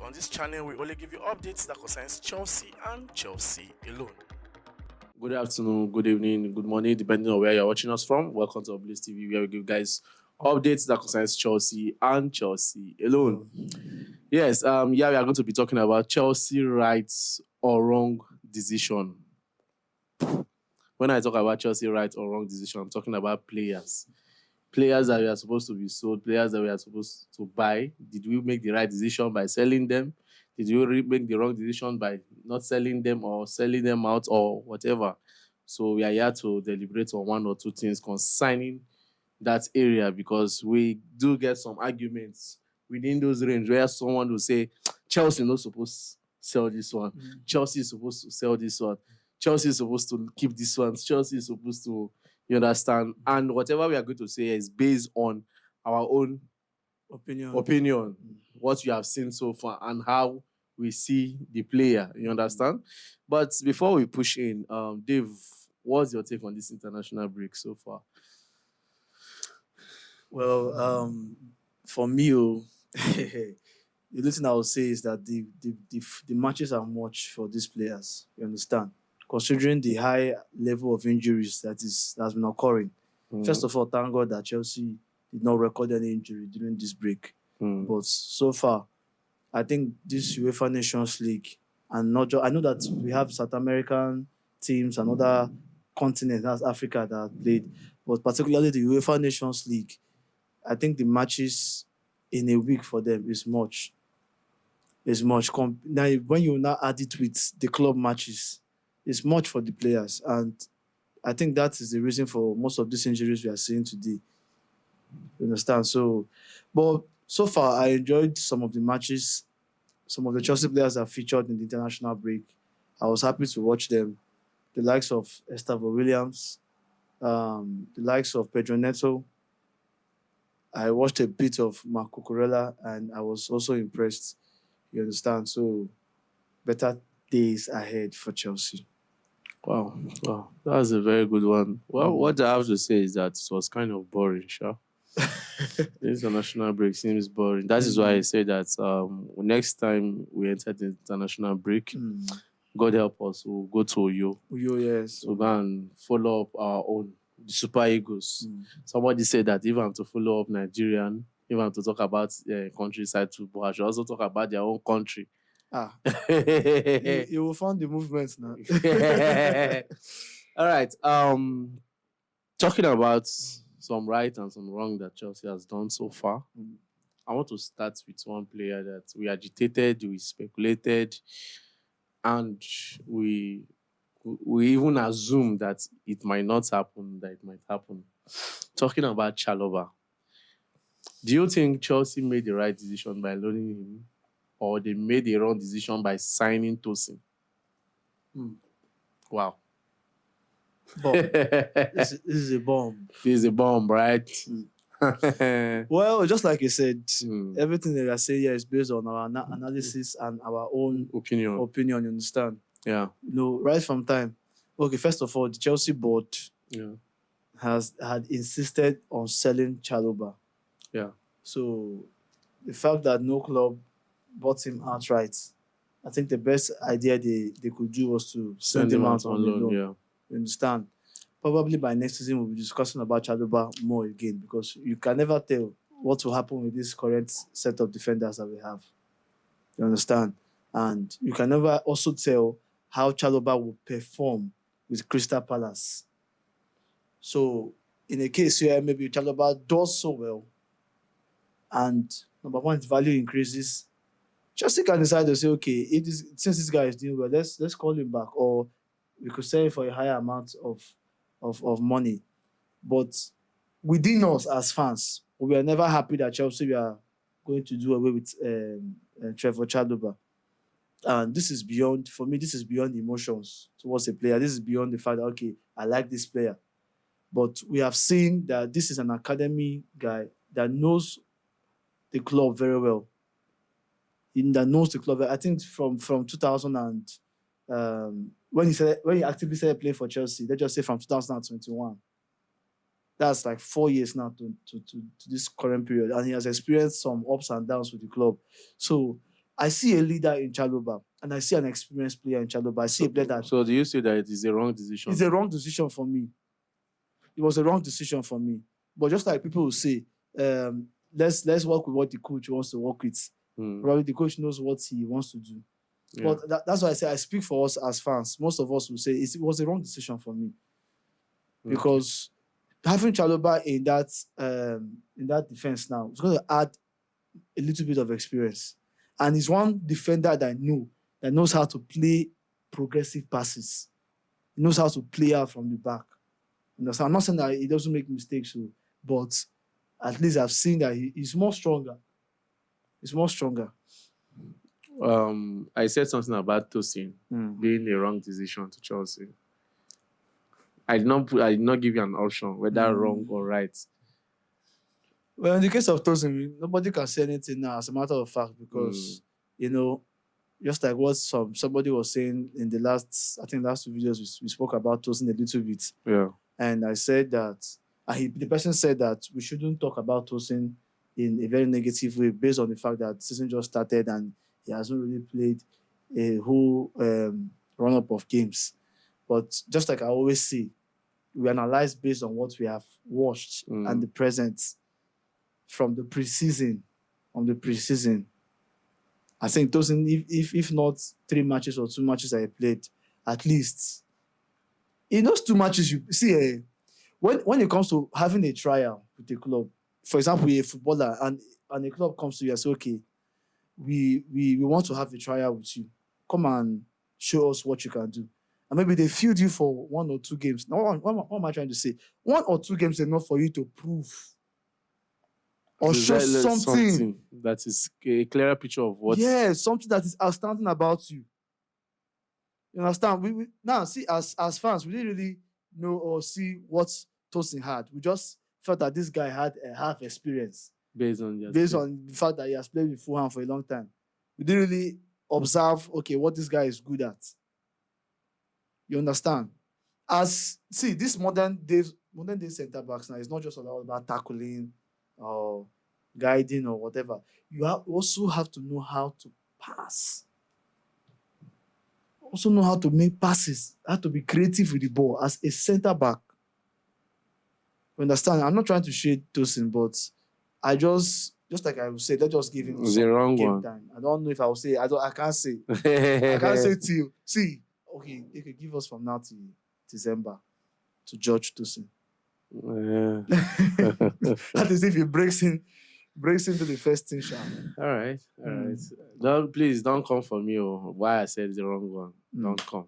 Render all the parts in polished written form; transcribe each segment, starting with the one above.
On this channel, we only give you updates that concerns Chelsea and Chelsea alone. Good afternoon, good evening, good morning, depending on where you're watching us from. Welcome to Obelisk TV, where we give you guys updates that concerns Chelsea and Chelsea alone. Yes, we are going to be talking about Chelsea right or wrong decision. When I talk about Chelsea right or wrong decision, I'm talking about players. Players that we are supposed to be sold, players that we are supposed to buy. Did we make the right decision by selling them? Did we make the wrong decision by not selling them or selling them out or whatever? So we are here to deliberate on one or two things concerning that area, because we do get some arguments within those range where someone will say Chelsea not supposed to sell this one, Chelsea is supposed to sell this one, Chelsea is supposed to keep this one, Chelsea is supposed to, you understand? And whatever we are going to say is based on our own opinion, what we have seen so far and how we see the player, you understand? But before we push in, Dave, what's your take on this international break so far? Well, for me, the only thing I would say is that the matches are much for these players. You understand? Considering the high level of injuries that has been occurring. First of all, thank God that Chelsea did not record any injury during this break. But so far, I think this UEFA Nations League, and not just, I know that we have South American teams and other continents, that's Africa, that have played, but particularly the UEFA Nations League, I think the matches in a week for them is much. Now, when you now add it with the club matches, it's much for the players. And I think that is the reason for most of these injuries we are seeing today. You understand? But so far, I enjoyed some of the matches. Some of the Chelsea players are featured in the international break. I was happy to watch them. The likes of Estevao Williams, the likes of Pedro Neto. I watched a bit of Marco Cucurella, and I was also impressed. You understand? So, better days ahead for Chelsea. Wow, that was a very good one. Well, what I have to say is that it was kind of boring, sure. The international break seems boring. That is why I say that next time we enter the international break, God help us, we'll go to Uyo. Yes. To go and follow up our own, the Super Eagles. Somebody said that if I'm to follow up Nigerian, if I'm to talk about countryside football, I should also talk about their own country. You will find the movement now. All right. Talking about some right and some wrong that Chelsea has done so far, I want to start with one player that we agitated, we speculated, and we even assumed that it might not happen, that it might happen. Talking about Chalobah, do you think Chelsea made the right decision by loaning him, or they made the wrong decision by signing Tosin? Wow. This is a bomb. This is a bomb, right? Well, just like you said, everything that I say here is based on our analysis and our own opinion, you understand? Yeah. Right from time. Okay, first of all, the Chelsea board had insisted on selling Chalobah. Yeah. So the fact that no club bought him outright, I think the best idea they could do was to send him out on loan. Yeah. You understand? Probably by next season we'll be discussing about Chalobah more again, because you can never tell what will happen with this current set of defenders that we have. You understand? And you can never also tell how Chalobah will perform with Crystal Palace. So in a case where maybe Chalobah does so well, and number one, his value increases, Chelsea can decide to say, okay, since this guy is doing well, let's call him back, or we could sell him for a higher amount of money. But within us as fans, we are never happy that Chelsea are going to do away with Trevor Chalobah. And this is beyond, for me, this is beyond emotions towards a player. This is beyond the fact that, okay, I like this player. But we have seen that this is an academy guy that knows the club very well. That knows the club. I think from 2000 and when he actively started playing for Chelsea, let's just say from 2021. That's like 4 years now to this current period, and he has experienced some ups and downs with the club. So I see a leader in Chalobah and I see an experienced player in Chalobah. I see a player that So do you say that it is a wrong decision? it's a wrong decision for me. It was a wrong decision for me. But just like people will say, let's work with what the coach wants to work with. Probably the coach knows what he wants to do. Yeah. But that's why I say I speak for us as fans. Most of us will say it was a wrong decision for me. Because having Chalobah in that defense now, it's going to add a little bit of experience. And he's one defender that I know that knows how to play progressive passes. He knows how to play out from the back. I'm not saying that he doesn't make mistakes, but at least I've seen that he's more stronger. He's more stronger. I said something about Tosin being a wrong decision to Chelsea. I did not give you an option, whether wrong or right. Well, in the case of Tosin, nobody can say anything now, as a matter of fact, because just like what somebody was saying in the last 2 videos, we spoke about Tosin a little bit. Yeah. And I said that the person said that we shouldn't talk about Tosin in a very negative way, based on the fact that the season just started and he hasn't really played a whole run-up of games. But just like I always say, we analyze based on what we have watched and the present from the preseason. I think Tosin, if not 3 matches or 2 matches I played, at least in those 2 matches, you see, when it comes to having a trial with a club, for example, you're a footballer and a club comes to you and says, okay, we want to have a trial with you. Come and show us what you can do. And maybe they field you for 1 or 2 games. Now, what am I trying to say? 1 or 2 games is enough for you to prove or show something that is a clearer picture of what. Yeah, something that is outstanding about you. You understand? We now see as fans, we didn't really know or see what Tosin had. We just felt that this guy had a half experience based on the fact that he has played with Fulham for a long time. We didn't really observe, okay, what this guy is good at. You understand? This modern day centre backs now is not just all about tackling or guiding or whatever. You also have to know how to pass. Also know how to make passes. How to be creative with the ball as a centre back. You understand? I'm not trying to shade Tosin, but I just like I would say, let's just give him some game time. I don't know if I will say. I can't say. I can't say till. See, okay, they could give us from now to December to judge Tosin. Yeah. That is if he breaks into the first team. All right. Please don't come for me or why I said the wrong one. Don't come.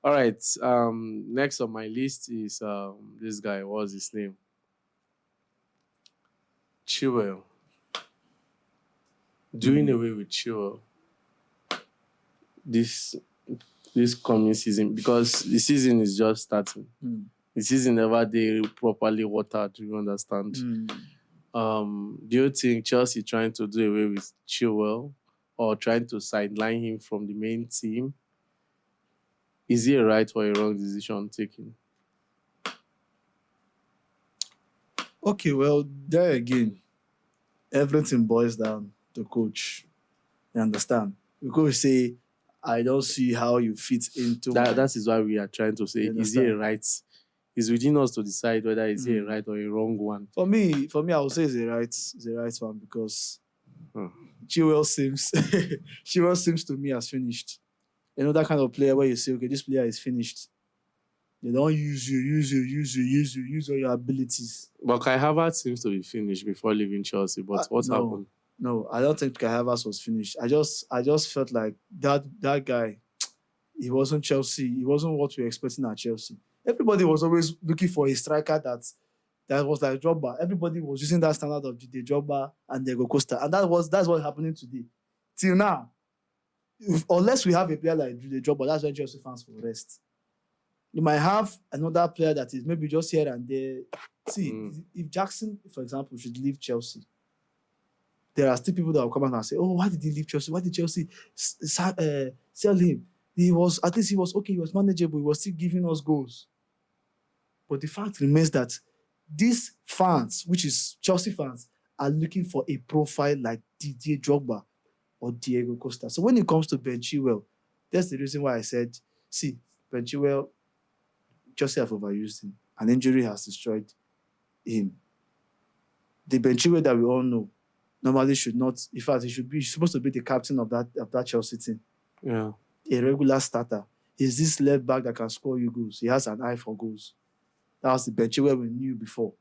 All right. Next on my list is this guy. What's his name? Chilwell. Doing away with Chilwell this coming season, because the season is just starting. The season never they properly watered. Do you understand? Do you think Chelsea trying to do away with Chilwell or trying to sideline him from the main team? Is it a right or a wrong decision taken? Okay, well, there again, everything boils down to coach. You understand? The coach say, I don't see how you fit into that is why we are trying to say, is it a right? It's within us to decide whether it's a right or a wrong one. For me, I would say it's a right one, because Chilwell seems to me as finished. You know, that kind of player where you say, okay, this player is finished. They don't use all your abilities. But Kai Havertz seems to be finished before leaving Chelsea. But what happened? No, I don't think Kai Havertz was finished. I just felt like that guy, he wasn't Chelsea. He wasn't what we were expecting at Chelsea. Everybody was always looking for a striker that was like Drogba. Everybody was using that standard of Didier Drogba and Diego Costa, and that's what's happening today. Till now, unless we have a player like Didier Drogba, that's when Chelsea fans will rest. You might have another player that is maybe just here and there. See, if Jackson, for example, should leave Chelsea, there are still people that will come out and say, "Oh, why did he leave Chelsea? Why did Chelsea sell him? He was okay. He was manageable. He was still giving us goals." But the fact remains that these fans, which is Chelsea fans, are looking for a profile like Didier Drogba, or Diego Costa. So when it comes to Ben Chilwell, that's the reason why I said, see, Ben Chilwell, Chelsea have overused him. An injury has destroyed him. The Ben Chilwell that we all know normally should not, in fact, he's supposed to be the captain of that Chelsea team. Yeah. A regular starter. He's this left back that can score you goals. He has an eye for goals. That was the Ben Chilwell we knew before.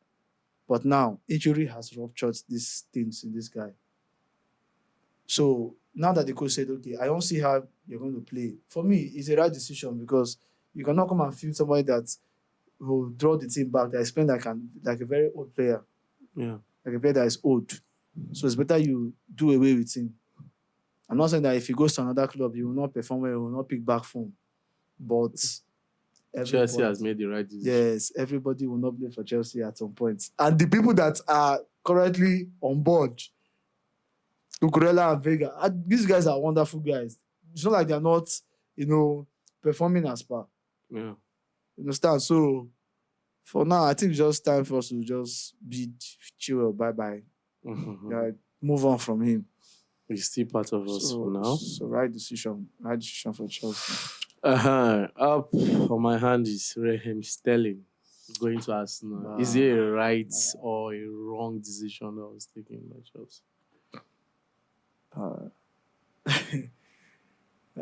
But now, injury has ruptured these things in this guy. So now that the coach said, okay, I don't see how you're going to play. For me, it's a right decision because you cannot come and field somebody that will draw the team back, that is playing like a very old player. Yeah. Like a player that is old. So it's better you do away with him. I'm not saying that if he goes to another club, he will not perform well, he will not pick back form. But Chelsea has made the right decision. yes, everybody will not play for Chelsea at some point. And the people that are currently on board, Cucurella and Vega, these guys are wonderful guys. It's not like they're not, performing as per. Yeah. You understand? So for now, I think it's just time for us to just bid Chilwell bye-bye. Yeah, move on from him. He's still part of us for now. So right decision for Chelsea. Up on my hand is Raheem Sterling going to Arsenal. Wow. Is it a right or a wrong decision that was taken by Chelsea?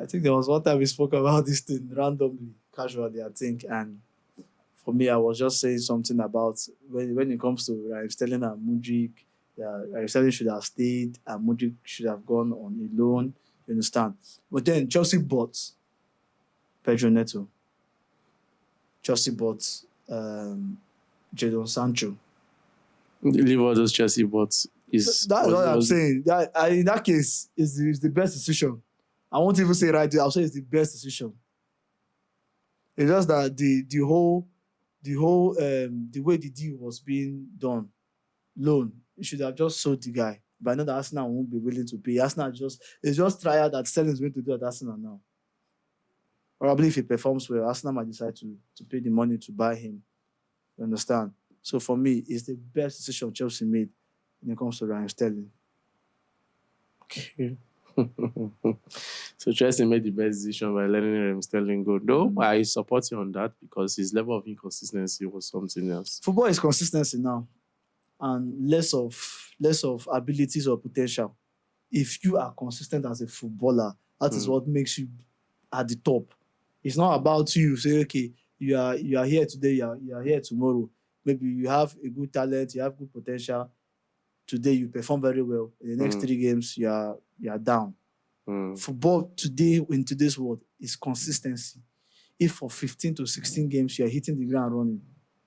I think there was one time we spoke about this thing randomly, casually, I think. And for me, I was just saying something about when it comes to Raheem Sterling and Mudryk, Raheem Sterling should have stayed and Mudryk should have gone on a loan. You understand? But then Chelsea bought Pedro Neto. Chelsea bought Jadon Sancho. Leave all those Chelsea bought. That's what I'm saying. In that case, it's the best decision. I won't even say right. I'll say it's the best decision. It's just that the way the deal was being done, loan, you should have just sold the guy. But I know that Arsenal won't be willing to pay. It's just trial that Sterling is going to do at Arsenal now. Probably if he performs well, Arsenal might decide to pay the money to buy him. You understand? So for me, it's the best decision Chelsea made when it comes to Raheem Sterling. Okay. So Chelsea made the best decision by letting Raheem Sterling go. Though I support you on that because his level of inconsistency was something else. Football is consistency now, and less of abilities or potential. If you are consistent as a footballer, that is what makes you at the top. It's not about you say, okay, you are here today, you are here tomorrow. Maybe you have a good talent, you have good potential. Today you perform very well. In the next 3 games, you are down. Football today in today's world is consistency. If for 15 to 16 games you are hitting the ground running,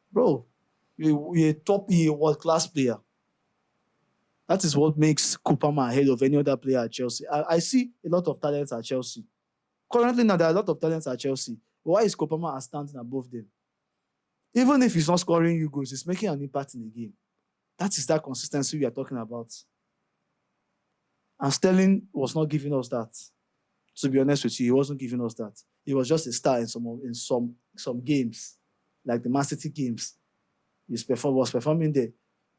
bro, you're a world-class player. That is what makes Kupama ahead of any other player at Chelsea. I see a lot of talents at Chelsea. Currently now, there are a lot of talents at Chelsea. But why is Kupama standing above them? Even if he's not scoring you goals, he's making an impact in the game. That is that consistency we are talking about. And Sterling was not giving us that. To be honest with you, he wasn't giving us that. He was just a star in some games, like the Man City games. He was performing there.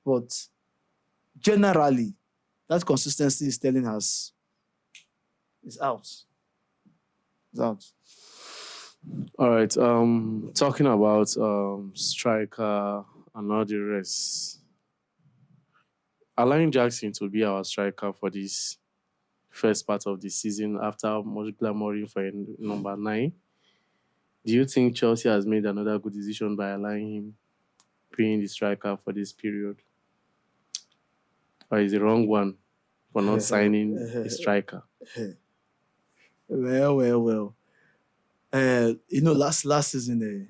But generally, that consistency Sterling has is out. It's out. All right. Talking about striker and all the rest. Allowing Jackson to be our striker for this first part of the season after much glamouring for number 9. Do you think Chelsea has made another good decision by allowing him being the striker for this period? Or is it the wrong one for not signing a striker? Well. Last season,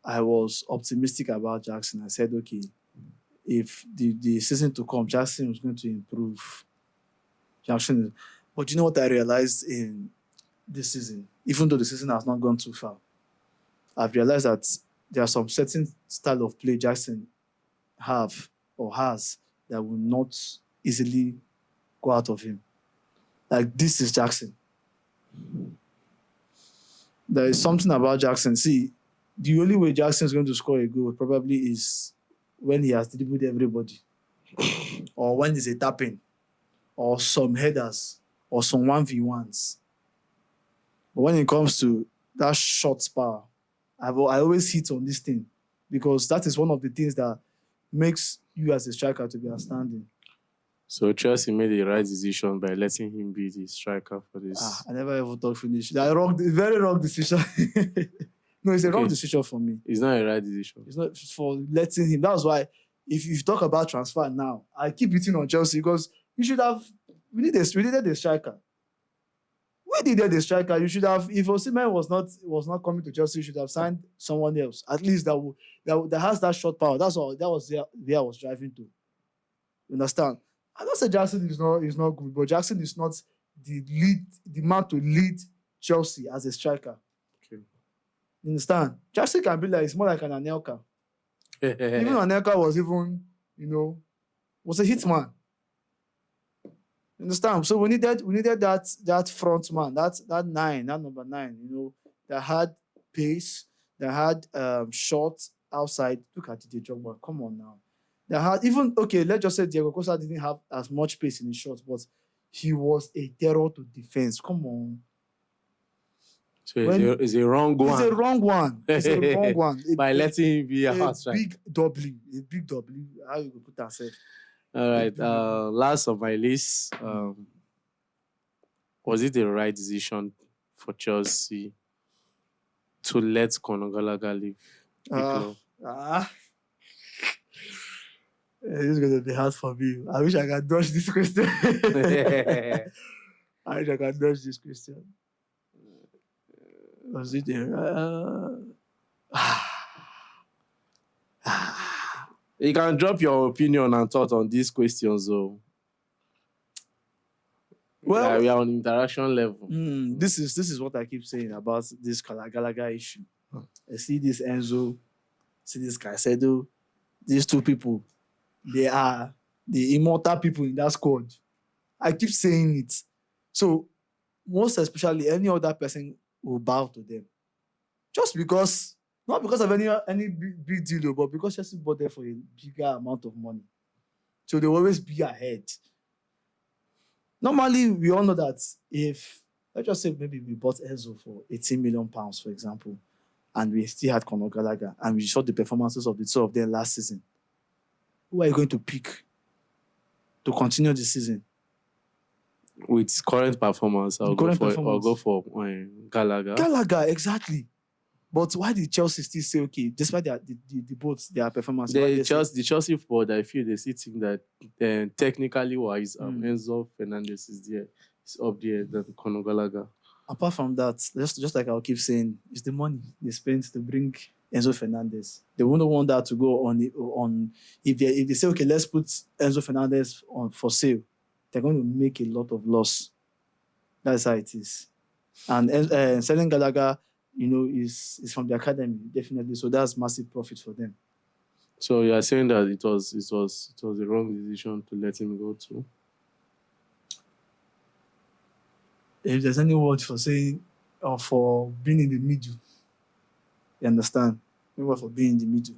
I was optimistic about Jackson. I said, okay, if the season to come, Jackson was going to improve. But you know what I realized in this season? Even though the season has not gone too far, I've realized that there are some certain style of play Jackson has that will not easily go out of him. Like, this is Jackson. There is something about Jackson. See, the only way Jackson is going to score a goal probably is when he has dribbled everybody, or when there's a tapping, or some headers, or some 1v1s. But when it comes to that shot power, I always hit on this thing because that is one of the things that makes you as a striker to be outstanding. So Chelsea made the right decision by letting him be the striker for this. I never ever thought finish. That very wrong decision. No, it's a wrong decision for me. It's not a right decision. It's not for letting him. That's why if you talk about transfer now, I keep hitting on Chelsea because we needed a striker. We needed a striker. You should have, if Osimhen was not coming to Chelsea, you should have signed someone else. At least that has that shot power. That's all. That was where I was driving to. You understand? I don't say Jackson is not good, but Jackson is not the man to lead Chelsea as a striker. Okay. You understand? Jackson can be like, it's more like an Anelka. Even Anelka was was a hitman. You understand? So we needed that front man, that number 9, that had pace, that had shot outside. Look at the Drogba. Come on now. That had let's just say Diego Costa didn't have as much pace in his shots, but he was a terror to defense. Come on. So it's a wrong one. It's a wrong one. It's a wrong one. By letting him be a hot strike. A big W. How you go put that safe? All right. Last on my list, was it the right decision for Chelsea to let Conor Gallagher leave the club? This is going to be hard for me. I wish I could dodge this question. I wish I could dodge this question. Was it there? You can drop your opinion and thought on these questions, though. Well, we are on interaction level. This is what I keep saying about this Gallagher issue. I see this Enzo, see this Caicedo, these two people. They are the immortal people in that squad. I keep saying it. So, most especially, any other person will bow to them. Just because, not because of any big deal, but because Chelsea bought them for a bigger amount of money. So, they will always be ahead. Normally, we all know that if, let's just say maybe we bought Enzo for £18 million, for example, and we still had Conor Gallagher, and we saw the performances of the two of them last season, who are you going to pick to continue the season? With current performance, I'll go for Gallagher. Gallagher, exactly. But why did Chelsea still say, okay, despite their performance? The Chelsea board, I feel they still think that technically wise, Enzo Fernandez is up there than Conor Gallagher. Apart from that, just like I'll keep saying, it's the money they spent to bring Enzo Fernandez. They wouldn't want that to go on if they say, okay, let's put Enzo Fernandez on for sale, they're going to make a lot of loss. That's how it is. And selling Gallagher, is from the academy, definitely. So that's massive profit for them. So you are saying that it was the wrong decision to let him go too? If there's any word for saying or for being in the middle, you understand? No word for being in the middle.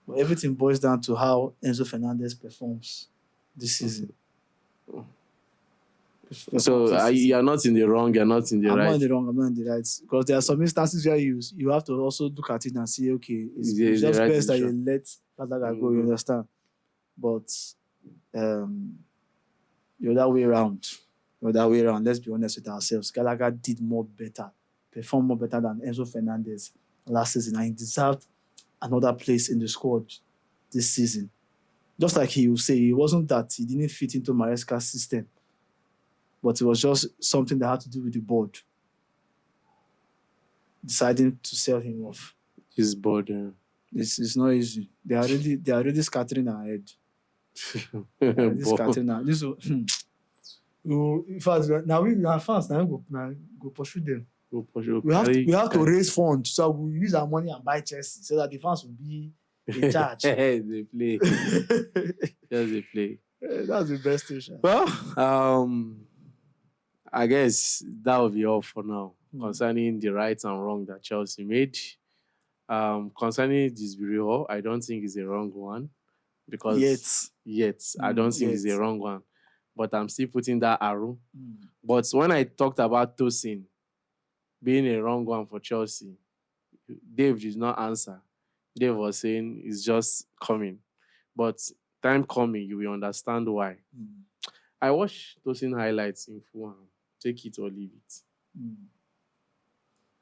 But everything boils down to how Enzo Fernandez performs this season. So you are not in the wrong, you're not in the right. I'm not in the wrong, I'm not in the right. Because there are some instances where you have to also look at it and see, okay, it's just right best that you let Gallagher go, you understand? But you're that way around. Let's be honest with ourselves. Gallagher performed more better than Enzo Fernandez last season, and he deserved another place in the squad this season. Just like he will say, it wasn't that he didn't fit into Maresca's system, but it was just something that had to do with the board deciding to sell him off. His board, yeah. It's not easy. They are already scattering our head. Scattering our this. In fact, now we are fast. Now go pursue them. We have to raise funds, so we use our money and buy Chelsea so that the fans will be in charge. They play. Just they play. That's the best station. Well, I guess that will be all for now concerning the right and wrong that Chelsea made. Concerning this Hall, I don't think it's a wrong one because yet I don't think it's a wrong one but I'm still putting that arrow. Mm. But when I talked about Tosin being a wrong one for Chelsea, Dave did not answer. Dave was saying it's just coming. But time coming, you will understand why. Mm. I watched Tosin highlights in Fulham. Take it or leave it. Mm.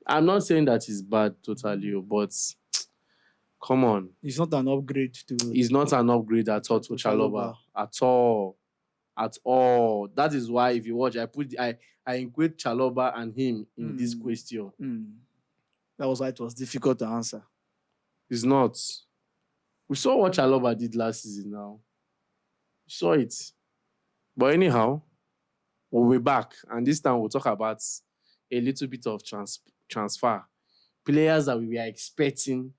I'm not saying that it's bad totally, but come on. It's not an upgrade to. He's not an upgrade at all to Chalobah. At all. At all. That is why if you watch, I equate Chalobah and him in this question. Mm. That was why it was difficult to answer. It's not. We saw what Chalobah did last season now. We saw it. But anyhow, we'll be back. And this time we'll talk about a little bit of transfer. Players that we were expecting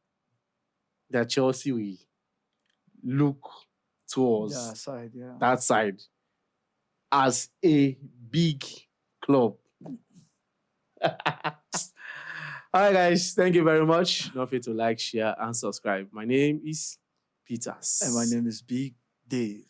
that Chelsea will look towards that side as a big club. All right, guys. Thank you very much. Don't forget to like, share, and subscribe. My name is Peters. And my name is Big Dave.